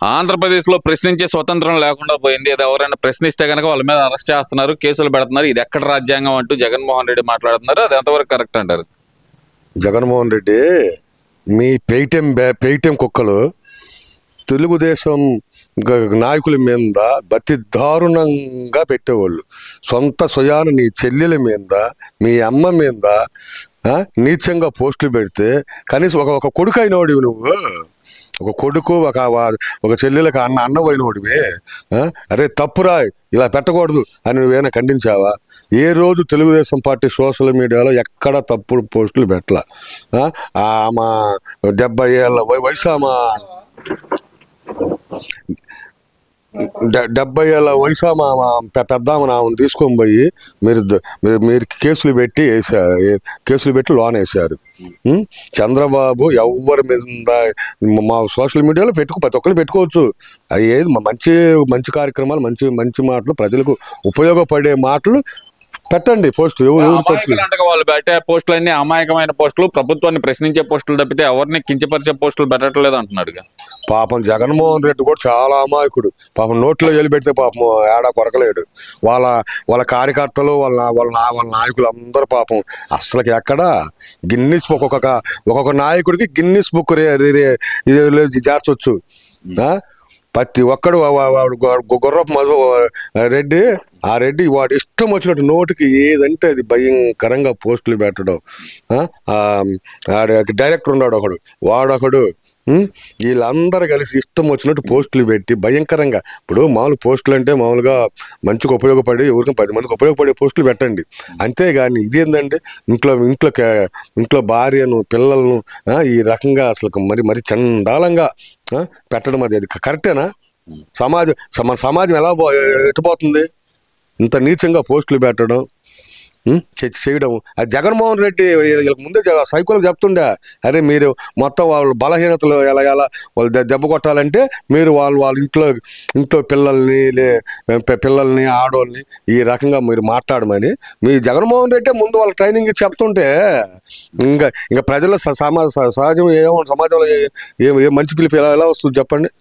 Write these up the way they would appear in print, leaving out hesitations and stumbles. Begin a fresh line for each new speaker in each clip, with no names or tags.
ఆంధ్రప్రదేశ్లో ప్రశ్నించే స్వతంత్రం లేకుండా పోయింది. అది ఎవరైనా ప్రశ్నిస్తే కనుక వాళ్ళ మీద అరెస్ట్ చేస్తున్నారు, కేసులు పెడుతున్నారు. ఇది ఎక్కడ రాజ్యాంగం అంటూ జగన్మోహన్ రెడ్డి మాట్లాడుతున్నారు. అది ఎంతవరకు కరెక్ట్ అంటారు?
జగన్మోహన్ రెడ్డి మీ పేటిఎం కుక్కలు తెలుగుదేశం నాయకుల మీద అతి దారుణంగా పెట్టేవాళ్ళు. సొంత స్వయాన నీ చెల్లెల మీద, మీ అమ్మ మీద నీచంగా పోస్టులు పెడితే కనీసం ఒక కొడుకు అయినవాడివి నువ్వు. ఒక కొడుకు ఒక చెల్లెలకు అన్న పోయినోడివి. అరే తప్పురా, ఇలా పెట్టకూడదు అని నువ్వేమైనా ఖండించావా? ఏ రోజు తెలుగుదేశం పార్టీ సోషల్ మీడియాలో ఎక్కడ తప్పుడు పోస్టులు పెట్టలా. మా 70 ఏళ్ళ వయసు, మా 70 ఏళ్ళ వయసు మా పెద్దామని ఆమెను తీసుకొని పోయి మీరు కేసులు పెట్టి లోన్ వేశారు. చంద్రబాబు ఎవరి మీద మా సోషల్ మీడియాలో ప్రతి ఒక్కరు పెట్టుకోవచ్చు. అది ఏది మంచి కార్యక్రమాలు, మంచి మాటలు, ప్రజలకు ఉపయోగపడే మాటలు పెట్టండి. పోస్టులు
వాళ్ళు పెట్టే పోస్టులు అన్ని అమాయకమైన పోస్టులు, ప్రభుత్వాన్ని ప్రశ్నించే పోస్టులు తప్పితే ఎవరిని కించపరిచే పోస్టులు పెట్టట్లేదు అంటున్నాడు.
పాపం జగన్మోహన్ రెడ్డి కూడా చాలా అమాయకుడు. పాపం నోట్లో పెడితే పాపం ఏడా కొరకలేడు. వాళ్ళ కార్యకర్తలు, వాళ్ళ నాయకులు అందరూ పాపం అసలుకి ఎక్కడ గిన్నిస్ ఒక్కొక్క నాయకుడికి గిన్నిస్ బుక్ చేర్చొచ్చు. ప్రతి ఒక్కడు గుర్రపు మధు రెడ్డి, ఆ రెడ్డి వాడు ఇష్టం వచ్చినట్టు నోటికి ఏదంటే అది భయంకరంగా పోస్టులు పెట్టడం. డైరెక్టర్ ఉన్నాడు వాడొకడు, వీళ్ళందరూ కలిసి ఇష్టం వచ్చినట్టు పోస్టులు పెట్టి భయంకరంగా. ఇప్పుడు మామూలు పోస్టులు అంటే మామూలుగా మంచిగా ఉపయోగపడి ఎవరికి 10 మందికి ఉపయోగపడే పోస్టులు పెట్టండి. అంతేగాని ఇదేంటంటే ఇంట్లో భార్యను, పిల్లలను ఈ రకంగా అసలు మరి చండాలంగా పెట్టడం అది కరెక్టేనా? మన సమాజం ఎలా ఎట్టుపోతుంది? ఇంత నీచంగా పోస్టులు పెట్టడం, చేయడం. అది జగన్మోహన్ రెడ్డి వీళ్ళకి ముందే సైకోలకు చెప్తుండే, అరే మీరు మొత్తం వాళ్ళ బలహీనతలు ఎలా వాళ్ళు దెబ్బ కొట్టాలంటే మీరు వాళ్ళ ఇంట్లో పిల్లల్ని ఆడవాళ్ళని ఈ రకంగా మీరు మాట్లాడమని మీ జగన్మోహన్ రెడ్డి ముందు వాళ్ళ ట్రైనింగ్ చెప్తుంటే ఇంకా ప్రజల సమాజంలో ఏ మంచి పిలిపి ఎలా వస్తుంది చెప్పండి?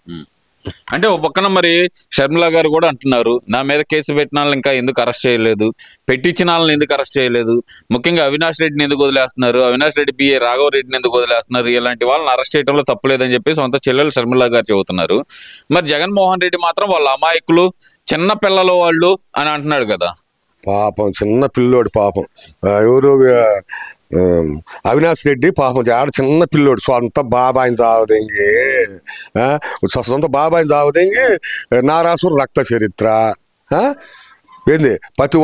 అంటే ఒక పక్కన మరి షర్మిల గారు కూడా అంటున్నారు, నా మీద కేసు పెట్టిన వాళ్ళని ఇంకా ఎందుకు అరెస్ట్ చేయలేదు, పెట్టించిన వాళ్ళని ఎందుకు అరెస్ట్ చేయలేదు, ముఖ్యంగా అవినాష్ రెడ్డిని ఎందుకు వదిలేస్తున్నారు, అవినాష్ రెడ్డి పిఏ రాఘవరెడ్డిని ఎందుకు వదిలేస్తున్నారు, ఇలాంటి వాళ్ళని అరెస్ట్ చేయడంలో తప్పులేదని చెప్పి సొంత చెల్లెలు షర్మిల గారు చెబుతున్నారు. మరి జగన్మోహన్ రెడ్డి మాత్రం వాళ్ళ అమాయకులు, చిన్న పిల్లల వాళ్ళు అని అంటున్నాడు కదా.
పాపం చిన్న పిల్లోడు, పాపం ఎవరు అవినాష్ రెడ్డి పాపం ఆడ చిన్న పిల్లోడు, సొంత బాబాయిని చావదెంగి నారాసురు రక్త చరిత్ర ఏంది? ప్రతి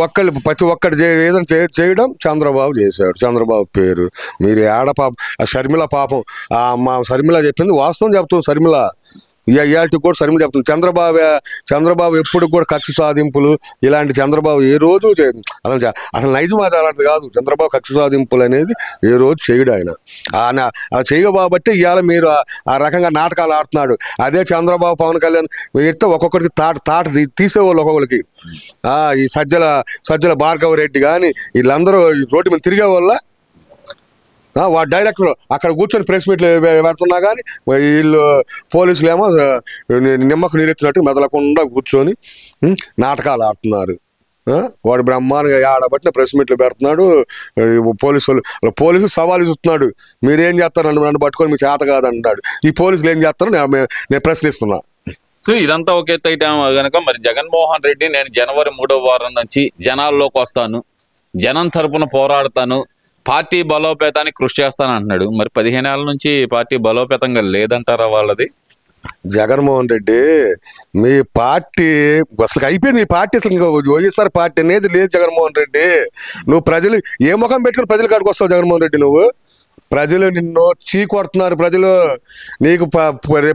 ఒక్కటి ఏదైనా చేయడం చంద్రబాబు చేశాడు. చంద్రబాబు పేరు మీరు ఏడ పాపం. ఆ షర్మిల పాపం, మా షర్మిల చెప్పింది వాస్తవం చెప్తుంది. షర్మిల ఇయాటికి కూడా షర్మిల చెప్తుంది. చంద్రబాబు ఎప్పుడు కూడా కక్ష సాధింపులు ఇలాంటి చంద్రబాబు ఏ రోజు అసలు నైజం అది అలాంటిది కాదు. చంద్రబాబు కక్ష సాధింపులు అనేది ఏ రోజు చేయడు. ఆయన అలా చేయబాబట్టి ఇవాళ మీరు ఆ రకంగా నాటకాలు ఆడుతున్నాడు. అదే చంద్రబాబు, పవన్ కళ్యాణ్ ఎడితే ఒక్కొక్కరికి తాట తీసేవాళ్ళు. ఒక్కొక్కరికి ఈ సజ్జల భార్గవ రెడ్డి కానీ వీళ్ళందరూ రోడ్డు మీద తిరిగే వాళ్ళ వాడు డైరెక్టర్ అక్కడ కూర్చొని ప్రెస్ మీట్లు పెడుతున్నా కానీ వీళ్ళు పోలీసులు ఏమో నిమ్మకు నీరెత్తినట్టు మెదలకుండా కూర్చొని నాటకాలు ఆడుతున్నారు. వాడు బ్రహ్మాండంగా ఆడబట్టిన ప్రెస్ మీట్లు పెడుతున్నాడు. పోలీసులు సవాలు ఇస్తున్నాడు, మీరేం చేస్తారు నన్ను పట్టుకొని మీకు చేత కాదంటున్నాడు. ఈ పోలీసులు ఏం చేస్తారో నేను ప్రశ్నిస్తున్నా.
సో ఇదంతా ఒక ఎత్తు అయితే కనుక మరి జగన్మోహన్ రెడ్డి నేను జనవరి 3వ వారం నుంచి జనాల్లోకి వస్తాను, జనం తరపున పోరాడతాను, పార్టీ బలోపేతానికి కృషి చేస్తాను అంటున్నాడు. మరి 15 ఏళ్ళ నుంచి పార్టీ బలోపేతంగా లేదంటారా వాళ్ళది?
జగన్మోహన్ రెడ్డి మీ పార్టీ అసలు అయిపోయింది. మీ పార్టీ అసలు ఇంకా వైఎస్ఆర్ పార్టీ అనేది లేదు. జగన్మోహన్ రెడ్డి నువ్వు ప్రజలు ఏ ముఖం పెట్టుకుని ప్రజల కాడికి వస్తావు? జగన్మోహన్ రెడ్డి నువ్వు ప్రజలు నిన్ను చీకొడుతున్నారు.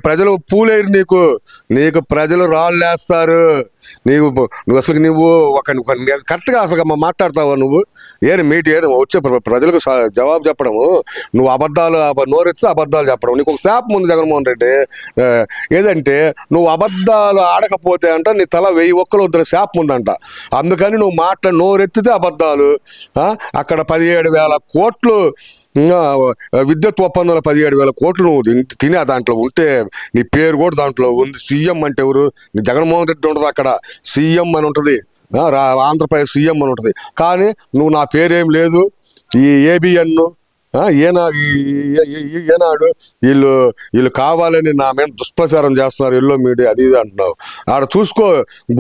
ప్రజలు పూలేరు, నీకు ప్రజలు రాళ్ళు వేస్తారు. నువ్వు అసలు నువ్వు కరెక్ట్గా అసలు మాట్లాడతావా నువ్వు? ఏం వచ్చే ప్రజలకు జవాబు చెప్పడము, నువ్వు అబద్ధాలు నోరెత్తే అబద్ధాలు చెప్పడం. నీకు ఒక శాపం ఉంది జగన్మోహన్ రెడ్డి. ఏదంటే నువ్వు అబద్ధాలు ఆడకపోతే అంట నీ తల 1000 ఒక్కలు వద్దని శాపం ఉందంట. అందుకని నువ్వు నోరెత్తితే అబద్ధాలు. అక్కడ 17,000 కోట్లు విద్యుత్ ఒప్పందంలో 17,000 కోట్లు నువ్వు తినే దాంట్లో ఉంటే నీ పేరు కూడా దాంట్లో ఉంది. సీఎం అంటే ఎవరు? నీ జగన్మోహన్ రెడ్డి ఉంటుంది అక్కడ, సీఎం అని ఉంటుంది, ఆంధ్రప్రదేశ్ సీఎం అని ఉంటుంది. కానీ నువ్వు నా పేరేం లేదు, ఈ ఏబిఎన్ ఏనాడు వీళ్ళు కావాలని నా మీద దుష్ప్రచారం చేస్తున్నారు, ఎల్లో మీడియా అది ఇది అంటున్నావు. ఆడ చూసుకో,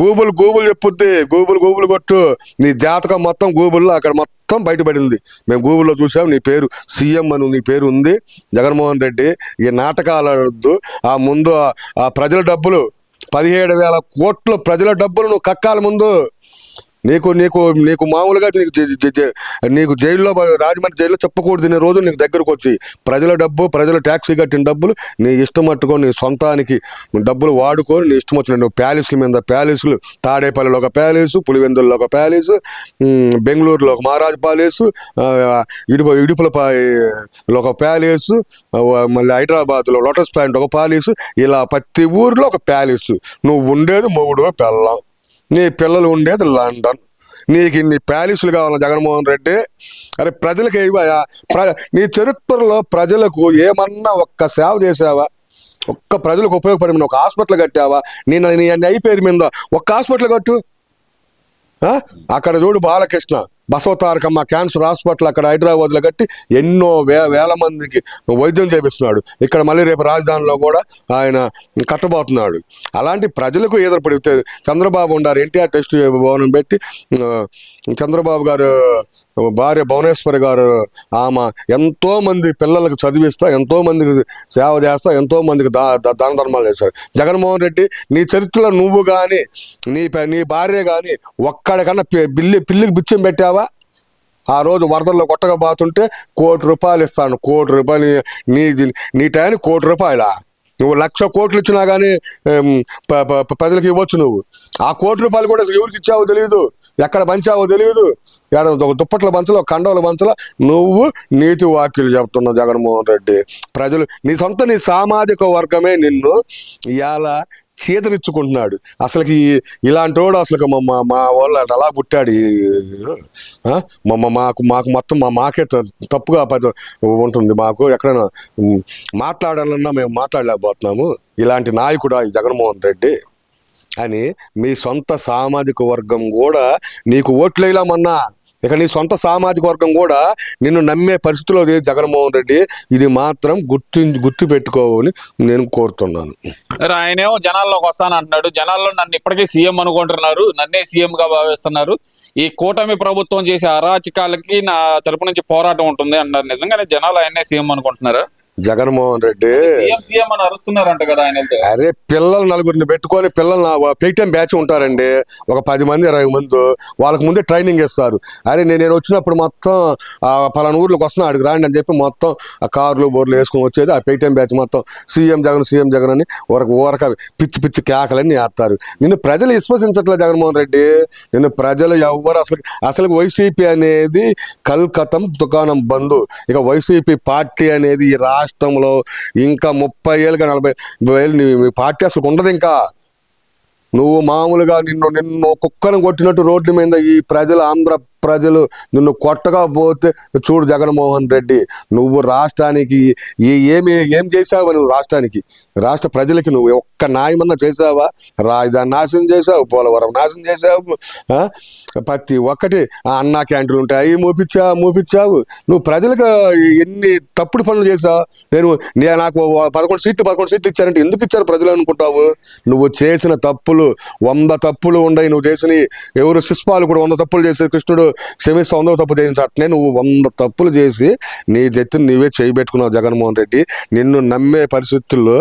గూగుల్ చెప్పుద్ది, గూగుల్ కొట్టు, నీ జాతకం మొత్తం గూగుల్లో అక్కడ మొత్తం బయటపడింది. మేము గూగుల్లో చూసాం, నీ పేరు సీఎం అని నీ పేరు ఉంది జగన్మోహన్ రెడ్డి. ఈ నాటకాలు ఆడొద్దు. ఆ ముందు ఆ ప్రజల డబ్బులు 17,000 కోట్ల ప్రజల డబ్బులు నువ్వు కక్కాలి ముందు. నీకు మామూలుగా నీకు జైల్లో, రాజమండ్రి జైల్లో చెప్పకూడదు తినే రోజు నీకు దగ్గరకు వచ్చి ప్రజల డబ్బు, ప్రజల ట్యాక్సీ కట్టిన డబ్బులు నీ ఇష్టం పట్టుకొని నీ సొంతానికి డబ్బులు వాడుకొని నీ ఇష్టం వచ్చిన నువ్వు ప్యాలెస్ల మీద ప్యాలెస్లు, తాడేపల్లిలో ఒక ప్యాలెస్, పులివెందుల్లో ఒక ప్యాలెస్, బెంగళూరులో ఒక మహారాజ్ ప్యాలెస్, ఇడుపులపాయలో ఒక ప్యాలెస్, మళ్ళీ హైదరాబాద్లో లోటస్ పాయింట్ ఒక ప్యాలెస్, ఇలా ప్రతి ఊరిలో ఒక ప్యాలెస్. నువ్వు ఉండేది మొగుడు పెళ్ళం, నీ పిల్లలు ఉండేది లండన్. నీకు ఇన్ని ప్యాలెస్లు కావాలి జగన్మోహన్ రెడ్డి. అరే ప్రజలకు నీ చరిత్రలో ప్రజలకు ఏమన్నా ఒక్క సేవ చేసావా? ఒక్క ప్రజలకు ఉపయోగపడి ఒక హాస్పిటల్ కట్టావా? నీ అయిపోయి మీద ఒక్క హాస్పిటల్ కట్టు. అక్కడ చూడు బాలకృష్ణ బసవతారకమ్మ క్యాన్సర్ హాస్పిటల్ అక్కడ హైదరాబాద్లో కట్టి ఎన్నో వేల మందికి వైద్యం చేపిస్తున్నాడు. ఇక్కడ మళ్ళీ రేపు రాజధానిలో కూడా ఆయన కట్టబోతున్నాడు. అలాంటి ప్రజలకు ఎదురుపడితే చంద్రబాబు ఉండారు, ఎన్టీఆర్ టెస్ట్ భవనం పెట్టి చంద్రబాబు గారు భార్య భువనేశ్వరి గారు ఆమె ఎంతో మంది పిల్లలకు చదివిస్తా, ఎంతో మందికి సేవ చేస్తా, ఎంతో మందికి దాన ధర్మాలు చేశారు. జగన్మోహన్ రెడ్డి నీ చరిత్రలో నువ్వు కానీ నీ భార్య కానీ ఒక్కడికన్నా పిల్లికి బిచ్చం పెట్టావా? ఆ రోజు వరదల్లో కొట్టగా బాతుంటే ₹1 కోటి ఇస్తాను. ₹1 కోటి నీ టైం ₹1 కోటి. నువ్వు 1,00,000 కోట్లు ఇచ్చినా కానీ ప్రజలకు ఇవ్వచ్చు. నువ్వు ఆ ₹1 కోటి కూడా ఎవరికి ఇచ్చావో తెలియదు, ఎక్కడ పంచావో తెలియదు. ఒక దుప్పట్ల పంచలో, ఒక కండవల పంచలో నువ్వు నీతి వాక్యులు చెప్తున్నావు జగన్మోహన్ రెడ్డి. ప్రజలు నీ సామాజిక వర్గమే నిన్ను ఇవాళ చీతరిచ్చుకుంటున్నాడు. అసలుకి ఇలాంటి వాడు అసలు మా వాళ్ళు అలా పుట్టాడు. మాకు మొత్తం మాకే తప్పుగా ఉంటుంది. మాకు ఎక్కడైనా మాట్లాడాలన్నా మేము మాట్లాడలేకపోతున్నాము. ఇలాంటి నాయకుడా ఈ జగన్మోహన్ రెడ్డి అని మీ సొంత సామాజిక వర్గం కూడా నీకు ఓట్లేయమన్నా, ఇక నీ సొంత సామాజిక వర్గం కూడా నిన్ను నమ్మే పరిస్థితిలో జగన్మోహన్ రెడ్డి. ఇది మాత్రం గుర్తు పెట్టుకోవని నేను కోరుతున్నాను.
ఆయనేమో జనాల్లోకి వస్తానంటున్నాడు. జనాల్లో నన్ను ఇప్పటికీ సీఎం అనుకుంటున్నారు, నన్నే సీఎంగా భావిస్తున్నారు. ఈ కూటమి ప్రభుత్వం చేసే అరాచకాలకి నా తరపు నుంచి పోరాటం ఉంటుంది అంటారు. నిజంగానే జనాలు ఆయన్నే సీఎం అనుకుంటున్నారా?
జగన్మోహన్ రెడ్డి
అని అరుస్తున్నారంట కదా ఆయన.
అరే పిల్లలు 4 పెట్టుకొని పిల్లలు పేటీఎం బ్యాచ్ ఉంటారండి, ఒక 10 మంది 20 మంది. వాళ్ళకి ముందే ట్రైనింగ్ ఇస్తారు. అరే నేను వచ్చినప్పుడు మొత్తం పలానా ఊర్లోకి వస్తున్నా, అడిగి రాండి అని చెప్పి మొత్తం ఆ కార్లు బోర్లు వేసుకొని వచ్చేది. ఆ పేటీఎం బ్యాచ్ మొత్తం సీఎం జగన్ అని ఊరక పిచ్చి కేకలన్నీ వేస్తారు. నిన్ను ప్రజలు విశ్వసించట్లేదు జగన్మోహన్ రెడ్డి. నిన్ను ప్రజలు ఎవ్వరు అసలు వైసీపీ అనేది కల్కతం దుకాణం బంధు. ఇక వైసీపీ పార్టీ అనేది ఈ రాష్ట్రంలో ఇంకా 30 ఏళ్ళుగా 40 ఏళ్ళు మీ పార్టీ అసలు ఉండదు. ఇంకా నువ్వు మామూలుగా నిన్ను కుక్కను కొట్టినట్టు రోడ్ల మీద ఈ ప్రజలు, ఆంధ్ర ప్రజలు నిన్ను కొట్టగా పోతే చూడు జగన్మోహన్ రెడ్డి, నువ్వు రాష్ట్రానికి ఏం చేసావు? నువ్వు రాష్ట్ర ప్రజలకి నువ్వు ఒక్క న్యాయమన్నా చేసావా? రాజధాని నాశనం చేసావు, పోలవరం నాశనం చేసావు, ప్రతి ఒక్కటి అన్నా క్యాంటీన్లు ఉంటాయి అవి మూపించావు. నువ్వు ప్రజలకు ఎన్ని తప్పుడు పనులు చేసావు. నాకు 11 సీట్లు ఇచ్చారంటే ఎందుకు ఇచ్చారు ప్రజలు అనుకుంటావు? నువ్వు చేసిన తప్పులు 100 తప్పులు ఉన్నాయి. నువ్వు చేసిన ఎవరు శిశుపాలు కూడా 100 తప్పులు చేసే కృష్ణుడు క్షమిస్తా 100వ తప్పు చేసిన అట్నే నువ్వు 100 తప్పులు చేసి నీ దెత్తుని నీవే చేయబెట్టుకున్నావు జగన్మోహన్ రెడ్డి. నిన్ను నమ్మే పరిస్థితుల్లో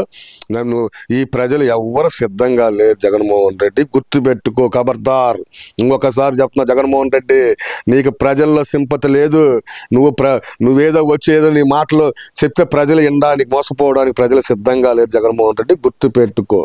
ఈ ప్రజలు ఎవ్వరు సిద్ధంగా లేరు జగన్మోహన్ రెడ్డి. గుర్తుపెట్టుకో, ఖబర్దార్. ఇంకొకసారి చెప్తున్నా జగన్మోహన్ రెడ్డి, నీకు ప్రజల్లో సింపతి లేదు. నువ్వేదో వచ్చేదో నీ మాటలు చెప్తే ప్రజలు వినడానికి మోసపోవడానికి ప్రజలు సిద్ధంగా లేరు జగన్మోహన్ రెడ్డి. గుర్తుపెట్టుకో.